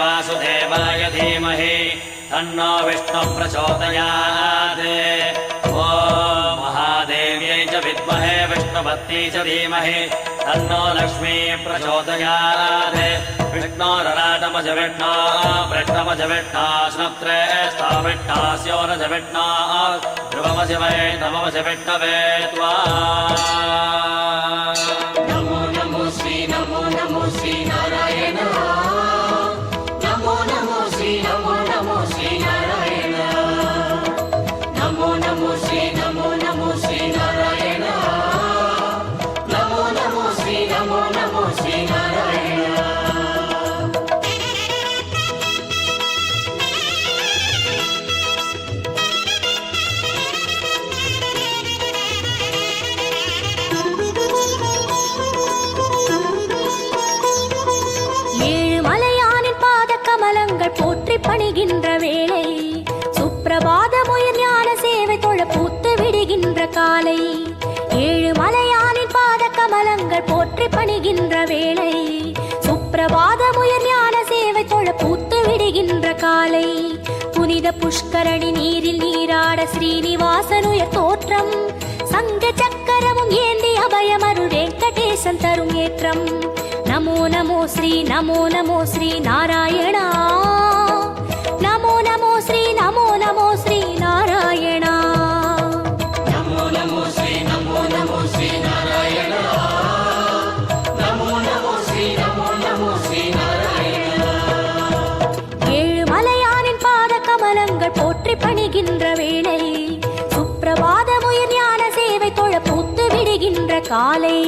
वासुदेवाय धीमहि तन्नो विष्णुः प्रचोदयात्। ॐ महादेव्यै च विद्महे विष्णुपत्न्यै च धीमहि तन्नो लक्ष्मी प्रचोदयात्। विष्णोरराटमज विष्णो वृष्णमज विष्णो स्नप्त्रे स्थाविष्णास्योरज विष्णो ध्रुवमज वै नममज विष्णवे त्वा। नमो नमो श्री नारायण। नमो नमो श्री नारायण। नमो नमो श्री नारायण। नमो नमो श्री नारायण। போற்றி பணிகின்ற வேளை சுப்பிரபாதமுயர் ஞான சேவை தொழ பூத்து விடுகின்ற காலை ஏழு மலையானின் பாத கமலங்கள் போற்றி பணிகின்ற வேளை சுப்பிரபாதமுயர் ஞான சேவை தொழ பூத்து விடுகின்ற காலை புனித புஷ்கரணி நீரில் நீராட ஸ்ரீனிவாசனுயர் தோற்றம் சங்க சக்கரமும் ஏந்தி அபயமருள் வெங்கடேசன் தரும் ஏற்றம் நமோ நமோ ஸ்ரீ நாராயணா நமோ நமோ ஸ்ரீ நாராயணா நமோ நமோ ஸ்ரீ நாராயணா நமோ நமோ ஸ்ரீ நாராயணா. ஏழு மலையானின் பாத கமலங்கள் போற்றி பணிகின்ற வேளை சுப்பிரபாதமுயர் ஞான சேவை தொழ பூத்து விடுகின்ற காலை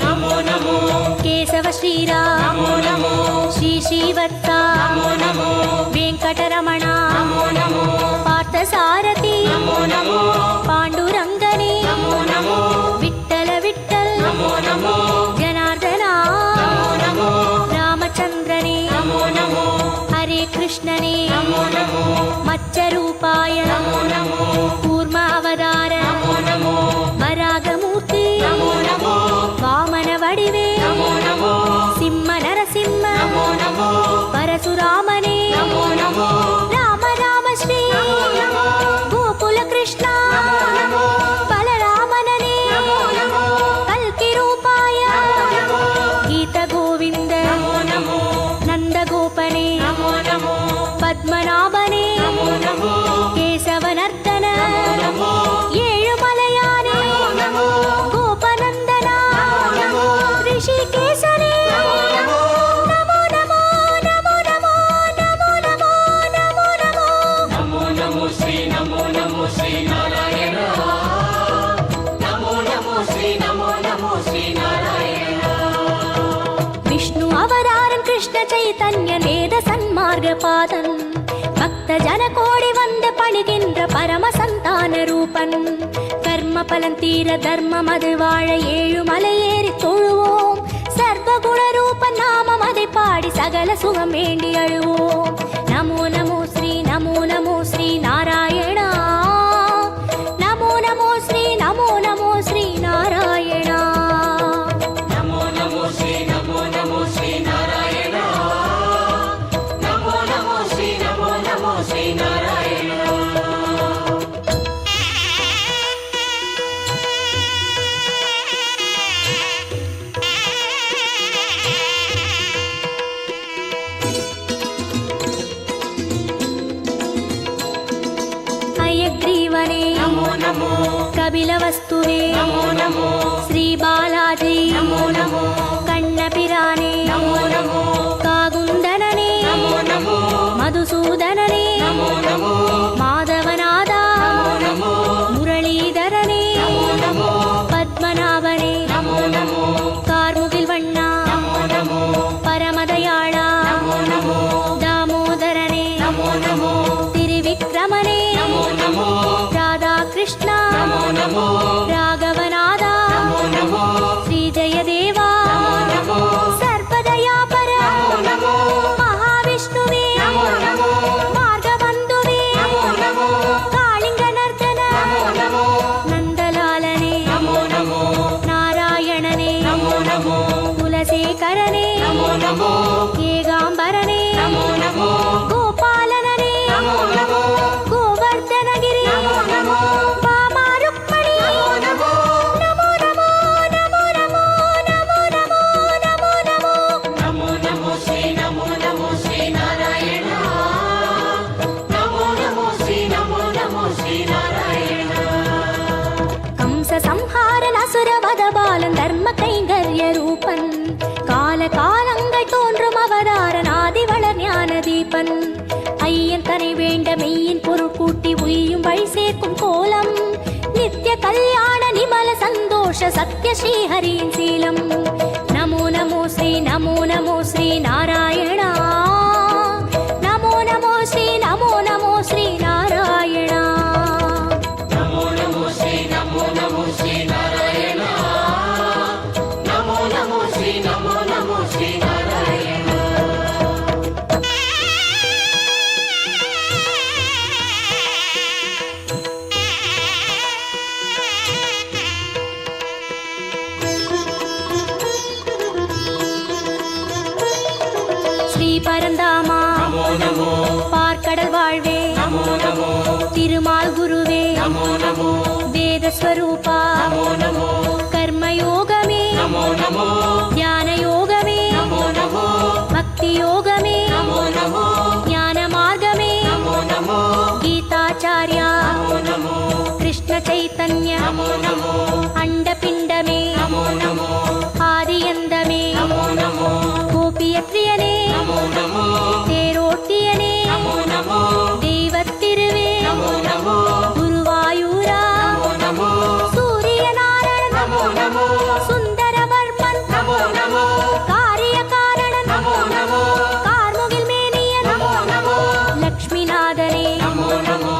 नमो नमो केशव श्रीराम नमो नमो श्री श्रीवत्सा नमो नमो वेंकटरमणा नमो नमो पार्थसारथी नमो नमो पांडुरंगने नमो नमो विठ्ठल विठ्ठल नमो नमो जनार्दना नमो नमो रामचंद्रने नमो नमो हरे कृष्णने नमो नमो मत्स्यरूपाय नमो नमो कूर्मावतार नमो नमो वरागमूर्ति नमो नमो वामन वडिवे नमो नमो सिंह नरसिंह नमो नमो परशुरामने नमो नमो राम राम श्री नमो गोकुल कृष्ण नमो बलरामनने नमो नमो कल्कि रूपाय नमो गीत गोविंद नमो नमो नंद गोपने नमो नमो पद्मनाभने नमो नमो केशवनर्दन नमो ஏழு மலையானே नमो கோபநந்தனா नमो ரிஷிகேசனே नमो நமோ நமோ நமோ நமோ நமோ நமோ நமோ நமோ नमो नमो श्री नारायण। नमो नमो श्री नारायण। विष्णु अवतारन कृष्ण चैतन्य वेद सन्मार्ग पादन भक्त जन कोडि वंद पणिगिன்ற परम संतान रूपन कर्म पलन तीर धर्म मது வாழ ஏழு மலையேறி தொழுவோம் சர்வ குண ரூபன் நாமம் அதை பாடி சகல சுகம் வேண்டி அழுவோம் நமோ நமோ ஸ்ரீ நாராயணா நமோ நமோ ஸ்ரீ நாராயணா नमो नमो श्री नारायण। नमो नमो श्री नारायण। हयग्रीवने नमो नमो कपिलवस्तुवे नमो नमो श्री बालाजी नमो नमो कण्णपिराने नमो नमो कागुन्दनने नमो नमो मधुसूदनने नमो नमो माधवनादा नमो नमो मुरलीधरने नमो नमो पद्मनाभने नमो नमो कार्मुगिल वण्णा नमो नमो परमदयाळा नमो नमो दामोदरने नमो नमो त्रिविक्रमने नमो नमो राधाकृष्ण नमो नमो राघवनादा नमो नमो श्रीजयदेवा नमो சோமசேகரனே நமோ நமோ ஏகாம்பரனே நமோ நமோ கோபாலனே நமோ நமோ கோவர்தனகிரி நமோ நமோ பாமா ருக்மணி நமோ நமோ நமோ நமோ நமோ நமோ நமோ நமோ நமோ நமோ நமோ ஸ்ரீ நாராயண நமோ நமோ ஸ்ரீ நாராயண कंस संहारन असुरवध बालन धर्म கைங்கர்ய ரூபன் கால காலங்கள் தோன்றும் அவதாரன் ஆதிவளர் ஞான தீபன் ஐயன் தனை வேண்ட மெய்யின் பொருள் கூட்டி உய்யும் வழி சேர்க்கும் கோலம் நித்ய கல்யாண நிமல சந்தோஷ சத்ய ஸ்ரீஹரியின் சீலம் நமோ நமோ ஸ்ரீ நாராயணா நமோ நமோ ஸ்ரீ நாராயணா நமோ நமோ ஸ்ரீ நாராயண நமோ நமோ ஸ்ரீ நாராயண ஸ்ரீ பரந்தாமா நமோ நமோ பார்க்கடல் வாழ்வே நமோ நமோ திருமால் குருவே நமோ நமோ வேதஸ்வரூபா நமோ நமோ கர்மயோகமே நமோ நமோ ஞான யோகமே நமோ நமோ பக்தி யோகமே நமோ நமோ ஞான மார்க்கமே நமோ நமோ கீதாச்சார்யா நமோ நமோ கிருஷ்ண சைத்தன்ய நமோ நமோ அண்டபிண்டமே நமோ நமோ ஆதியந்தமே நமோ நமோ கோபியத்ரியனே நமோ நமோ தேரோட்டியனே நமோ நமோ தெய்வத்திருவே நமோ நமோ குருவாயூரா நமோ நமோ சூரியநாராயணன் நமோ நமோ சுந்தரவர்மன் நமோ நமோ காரியகாரணன் நமோ நமோ கார்முகில் மேனியன் நமோ நமோ லக்ஷ்மிநாதனே நமோ நமோ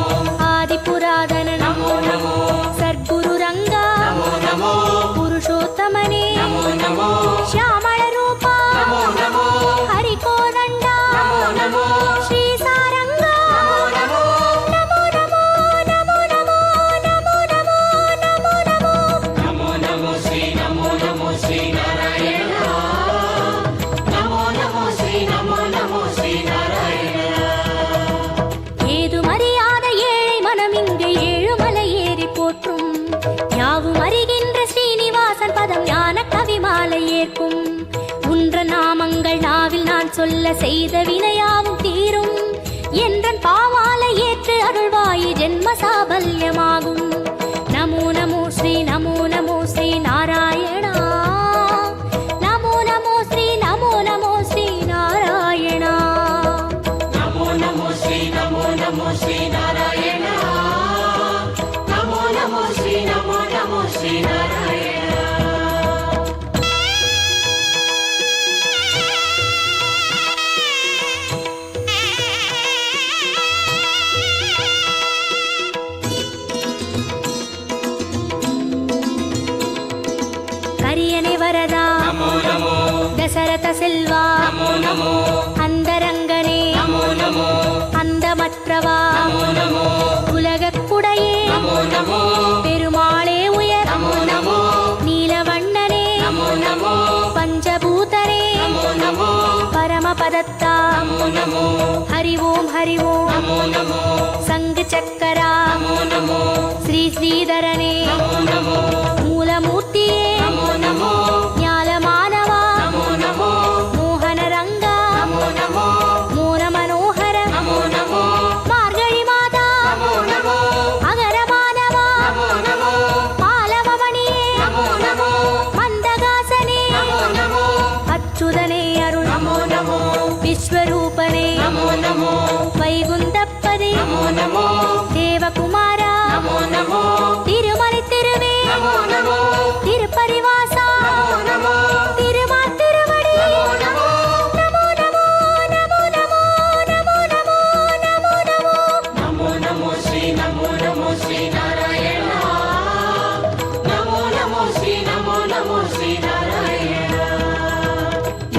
ஆதிபுராதனன் நமோ நமோ சர்க்குரு ரங்கா நமோ நமோ புருஷோத்தமனே நமோ நமோ ಶ್ಯಾಮಳ ರೂಪ நமோ நமோ ಹರಿಕೋದಂಡ நமோ நமோ ಶ್ರೀ ಸಾರಂಗ நமோ ನಮೋ ನಮೋ ನಮೋ ನಮೋ ನಮೋ ನಮೋ ನಮೋ ನಮೋ நமோ நமோ ஸ்ரீ நாராயண நமோ நமோ ஸ்ரீ நாராயண ஏதும் அறியாத ஏழை மனம் இங்கு ஏழுமலை ஏறி போற்றும் யாவும் அறிகின்ற ஸ்ரீனிவாசன் பதம் ஞான கவி மாலை ஏற்கும் உன்ற நாமங்கள் நாவில் நான் சொல்ல செய்த வினையாவும் தீரும் என்றன் பாவாலை ஏற்று அருள்வாயி ஜென்ம சாபல்யமாகும் நமோ நமோ ஸ்ரீ நாராயணா நமோ நமோ ஸ்ரீ நாராயணா நமோ நமோ ஸ்ரீ நாராயண நமோ நமோ ஸ்ரீ நாராயண கரியனை வரதா நமோ நமோ தசரத செல்வா நமோ நமோ அந்தரங்கனே நமோ நமோ அந்தமற்றவா நமோ நமோ உலகக்குடையே நமோ நமோ பெருமாளே உயர் நமோ நமோ நீலவண்ணனே நமோ நமோ பஞ்சபூதனே நமோ நமோ பரமபதத்தா நமோ நமோ ஹரி ஓம் நமோ நமோ சங்கு சக்கரா நமோ நமோ ஸ்ரீ ஸ்ரீதரனே நமோ நமோ மூலமூர்த்தியே நமோ நமோ ஞாலமானவா நமோ நமோ மோகன ரங்கா நமோ நமோ மோன மனோகர நமோ நமோ மார்கழி மாதா நமோ நமோ அகரமானவா நமோ நமோ பாலவமணியே நமோ நமோ மந்தகாசனே நமோ நமோ அச்சுதனே அருள் நமோ நமோ விஸ்வரூபனே நமோ நமோ வைகுந்தப்பதே நமோ நமோ தேவகுமாரா நமோ நமோ திருமலை திருவே நமோ நமோ திருப்பரிவாசா நமோ நமோ திருமால் திருவடி நமோ நமோ நமோ நமோ நமோ நமோ நமோ நமோ நமோ நமோ நமோ ஸ்ரீ நாராயண நமோ நமோ ஸ்ரீ நாராயண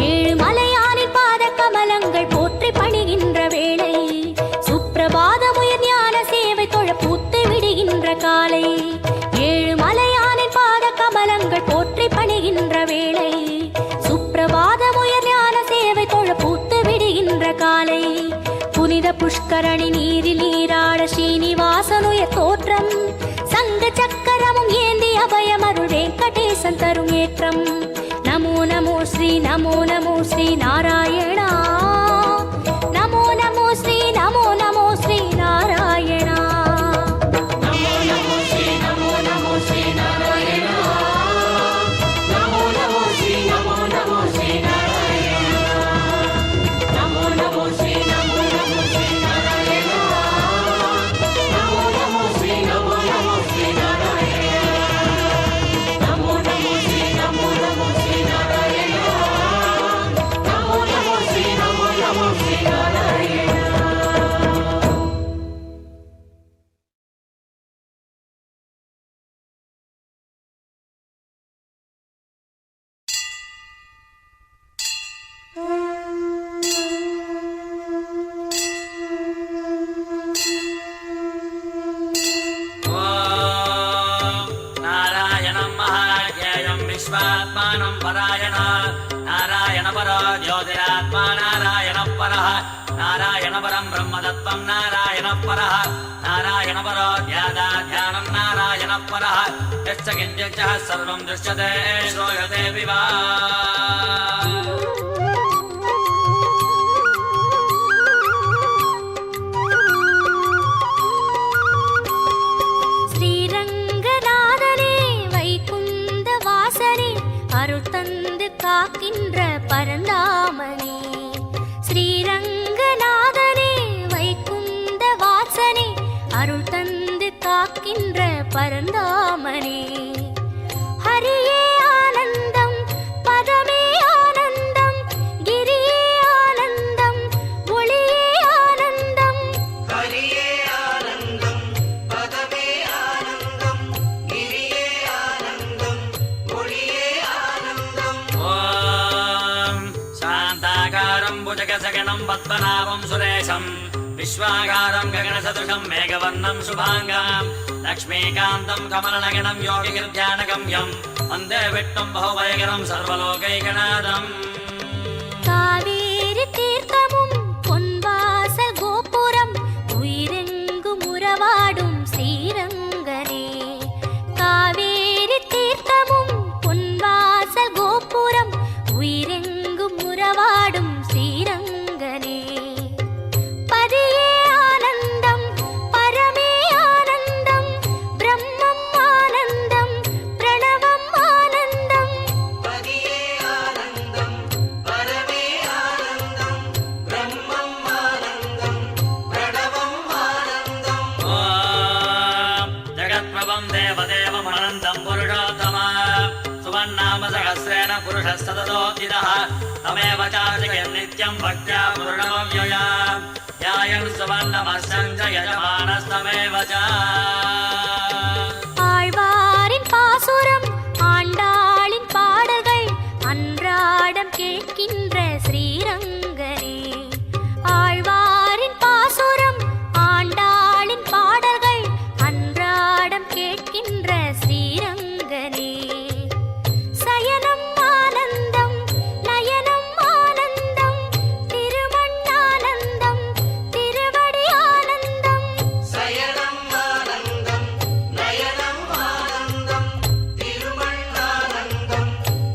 ஏழு மலையானின் பாத கமலங்கள் போற்றி பணிகின்ற வேளை சுப்பிரபாத முயர் ஞான சேவை தொழ பூத்து விடுகின்ற காலை ஏழு மலையானின் புஷ்கரணி நீரில் நீராட ஸ்ரீனிவாசனுய தோற்றம் சங்க சக்கரமும் ஏந்தி அபயமருள் வெங்கடேசன் தரும் ஏற்றம் நமோ நமோ ஸ்ரீ நமோ நமோ ஸ்ரீ நாராயணா நமோ நமோ ஸ்ரீ நமோ நமோ ஸ்ரீ நாராயணா நமோ நமோ ஸ்ரீ நமோ நமோ ஸ்ரீ நாராயணா நமோ நமோ ஸ்ரீ நமோ நமோ ஸ்ரீ நாராயணா நமோ நமோ ஸ்ரீ நமோ நமோ ஸ்ரீ நாராயணா நமோ நமோ ஸ்ரீ நமோ நமோ ஸ்ரீ நாராயணா நமோ நமோ ஸ்ரீ நமோ நமோ ஸ்ரீ நாராயணா நமோ நமோ ஸ்ரீ நமோ நமோ ஸ்ரீ நாராயணா नारायणं महाज्ञेयं विश्वात्मानं परायण नारायण परो ज्योतिरात्मा नारायणः परः नारायण परं ब्रह्मतत्त्वं नारायणः परः नारायण परो ध्यानं नारायणः परः यश्च किञ्चित् सर्वं दृश्यते श्रूयते विवा ஸ்ரீரங்கநாதனே வைகுந்த வாசனே அருள் தந்து காக்கின்ற பரந்தாமனே ஸ்ரீரங்கநாதனே வைகுந்த வாசனே அருள் தந்து காக்கின்ற பரந்தாமனே ஹரியே ஆனந்தம் பதமே ஆனந்தம் கிரியே ஆனந்தம் ஒளியே ஆனந்தம் ஹரியே ஆனந்தம் பதமே ஆனந்தம் கிரியே ஆனந்தம் ஒளியே ஆனந்தம் ॐ शान्ताकारं भुजगसगणं पद्मनाभं सुरेशं विश्वाकारं गगनसदृशं मेघवर्णं शुभाङ्गां लक्ष्मीकान्तं कमलनगणं योगिगिर्ध्यानगम्यं वन्दे विष्णुं बहुभयकरं सर्वलोकैकनाथम् காவேரி தீர்த்தமும் பொன்வாசல் கோபுரம் உயிரெங்கும் உறவாடும் ஸ்ரீரங்கனே காவேரி தீர்த்தமும் பொன்வாசல் கோபுரம் உயிரெங்கும் உறவாடும் ஸ்ரீரங்கனே பதியே ஆனந்தம் பரமே ஆனந்தம் பிரம்மம் ஆனந்தம் பிரணவம் ஆனந்தம் பதியே ஆனந்தம் பரமே ஆனந்தம் பிரம்மம் ஆனந்தம் பிரணவம் ஆனந்தம் ॐ जगत्प्रभं देवदेवमनन्तं पुरुषोत्तमा सुवन्नाम सहस्रेण पुरुषस्तततोऽधितः तमेव चार्जयन् नित्यं भक्त्या पूर्णमव्यया ध्यायन् सुवर्णमस्यं च यजमानस्तमेव च ஆழ்வாரின் பாசுரம் ஆண்டாளின் பாடல்கள் அன்றாடம் கேட்கின்ற ஸ்ரீரங்கனே ஆழ்வாரின் பாசுரம் ஆண்டாளின் பாடல்கள் அன்றாடம் கேட்கின்ற ஸ்ரீரங்கனே சயனம் ஆனந்தம் நயனம் ஆனந்தம் திருமண்ணானந்தம் திருவடி ஆனந்தம் சயனம் ஆனந்தம் நயனம் ஆனந்தம் திருமண்ணானந்தம்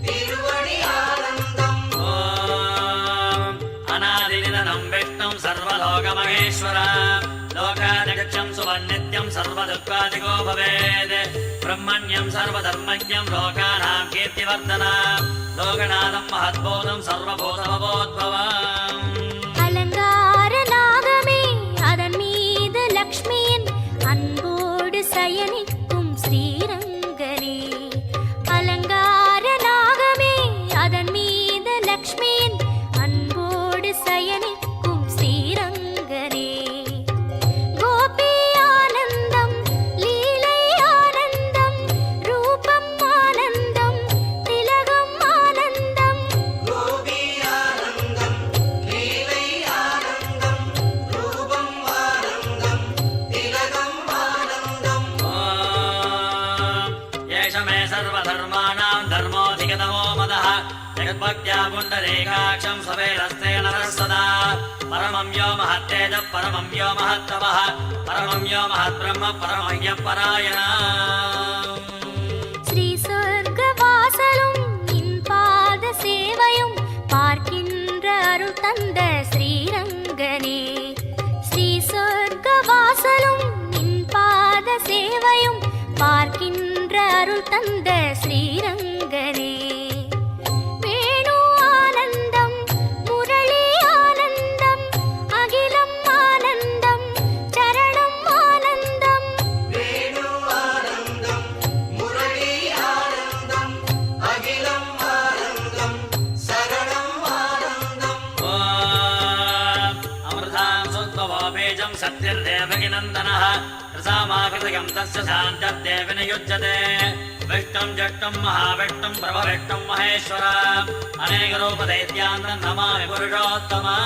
திருவடி ஆனந்தம் ॐ अनादिनिधनं विष्णुं सर्वलोकमहेश्वर लोकादिगच्छं सुवन्नित्यं सर्वदुःखादिको भवेत् ब्रह्मण्यं सर्वधर्मज्ञं लोकानां कीर्तिवर्धनम् लोकनाथं महद्बोधं सर्वभूतभवोद्भवम् அலங்கார நாகமே அதன் மீது லக்ஷ்மியின் அன்போடு சயனிக்கும் ஸ்ரீரங்கனே அலங்கார நாகமே அதன் மீது லக்ஷ்மியின் அன்போடு சயனிக்கும் ஸ்ரீரங்கனே கோபி ஆனந்தம் லீலை ஆனந்தம் ரூபம் ஆனந்தம் திலகம் ஆனந்தம் கோபி ஆனந்தம் जगद्भक्त्या पुण्डरीकाक्षं सवेरस्ते नरः सदा परमं यो महत्तेजः परमं यो महत्तपः परमं यो महद्ब्रह्म परमह्यपरायणः ஸ்ரீ சொர்க்கவாசலும் நின் பாத சேவையும் பார்க்கின்ற அருள் தந்த ஸ்ரீரங்கனே ஸ்ரீ சொர்க்கவாசலும் நின் பாத சேவையும் பார்க்கின்ற அருள் தந்த ஸ்ரீரங்கனே வேணு ஆனந்தம் முரளி ஆனந்தம் அகிலம் ஆனந்தம் சரணம் ஆனந்தம் வேணு ஆனந்தம் முரளி ஆனந்தம் அகிலம் ஆனந்தம் சரணம் ஆனந்தம் अमृतां सुत्वो बीजं सत्यर्देवकिनन्दनः रसामाकृतकं तस्य शान्तर्देव नियुज्यते विष्णुं जष्टुं महाविष्णुं प्रभविष्णुं महेश्वर अनेकरूपदैत्यान् नमामि पुरुषोत्तमा